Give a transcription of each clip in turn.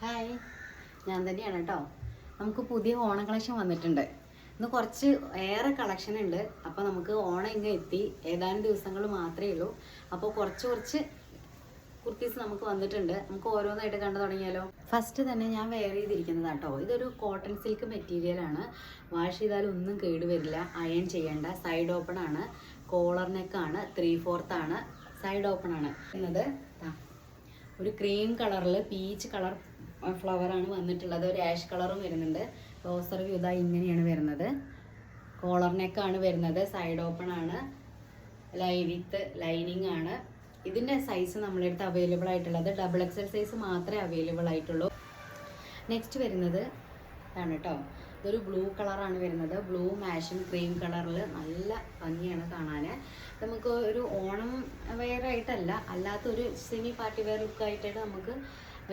Hi, ഞാൻ തന്നെയാണ് കേട്ടോ. നമുക്ക് പുതിയ ഓണം കളക്ഷൻ വന്നിട്ടുണ്ട്. ഇന്ന് കുറച്ച് ഏറെ കളക്ഷൻ ഉണ്ട്. അപ്പോൾ നമുക്ക് ഓണം ഇങ്ങ് എത്തി, ഏതാനും ദിവസങ്ങൾ മാത്രമേ ഉള്ളൂ. അപ്പോൾ കുറച്ച് കുർത്തീസ് നമുക്ക് വന്നിട്ടുണ്ട്. നമുക്ക് ഓരോന്നായിട്ട് കണ്ടു തുടങ്ങിയാലോ. ഫസ്റ്റ് തന്നെ ഞാൻ വെയർ ചെയ്തിരിക്കുന്നത് കേട്ടോ, ഇതൊരു കോട്ടൺ സിൽക്ക് മെറ്റീരിയലാണ്. വാഷ് ചെയ്താലും ഒന്നും കേടുവരില്ല. അയൺ ചെയ്യേണ്ട. സൈഡ് ഓപ്പൺ ആണ്, കോളർ നെക്കാണ്, 3/4 ആണ്, സൈഡ് ഓപ്പൺ ആണ് എന്നത്. ഒരു ക്രീം കളറിൽ പീച്ച് കളർ ഫ്ലവറാണ് വന്നിട്ടുള്ളത്. ഒരു ആഷ് കളറും വരുന്നുണ്ട്. റോസർ വ്യൂ ഇതാ ഇങ്ങനെയാണ് വരുന്നത്. കോളർ നെക്കാണ് വരുന്നത്. സൈഡ് ഓപ്പൺ ആണ്, വിത്ത് ലൈനിങ് ആണ്. ഇതിൻ്റെ സൈസ് നമ്മുടെ അടുത്ത് അവൈലബിൾ ആയിട്ടുള്ളത് XXL സൈസ് മാത്രമേ അവൈലബിൾ ആയിട്ടുള്ളൂ. നെക്സ്റ്റ് വരുന്നത് ഇതാണ് കേട്ടോ. ഇതൊരു ബ്ലൂ കളറാണ് വരുന്നത്. ബ്ലൂ മാഷും ക്രീം കളറിൽ നല്ല ഭംഗിയാണ് കാണാൻ. നമുക്ക് ഒരു ഓണം വെയർ ആയിട്ടല്ല, അല്ലാത്തൊരു സെമി പാർട്ടി വെയർ ലുക്ക് ആയിട്ടായിട്ട് നമുക്ക്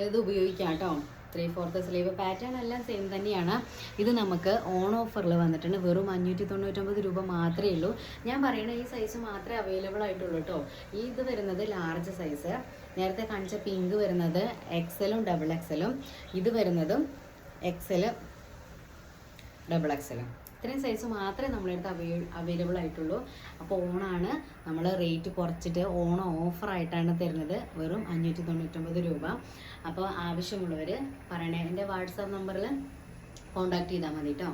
ഇത് ഉപയോഗിക്കാം കേട്ടോ. 3/4 സ്ലീവ് പാറ്റേൺ എല്ലാം സെയിം തന്നെയാണ്. ഇത് നമുക്ക് ഓൺ ഓഫറിൽ വന്നിട്ടുണ്ട്. വെറും 599 രൂപ മാത്രമേ ഉള്ളൂ. ഞാൻ പറയുന്ന ഈ സൈസ് മാത്രമേ അവൈലബിൾ ആയിട്ടുള്ളൂ കേട്ടോ. ഇത് വരുന്നത് ലാർജ് സൈസ്. നേരത്തെ കാണിച്ച പിങ്ക് വരുന്നത് XL-ഉം XXL-ഉം. ഇത് വരുന്നതും XL XXL. ഇത്രയും സൈസ് മാത്രമേ നമ്മളടുത്ത് അവൈലബിൾ ആയിട്ടുള്ളൂ. അപ്പോൾ ഓണാണ്, നമ്മൾ റേറ്റ് കുറച്ചിട്ട് ഓണം ഓഫറായിട്ടാണ് തരുന്നത്. വെറും 599 രൂപ. അപ്പോൾ ആവശ്യമുള്ളവർ പറയണേ, എൻ്റെ വാട്സാപ്പ് നമ്പറിൽ കോൺടാക്ട് ചെയ്താൽ മതി കേട്ടോ.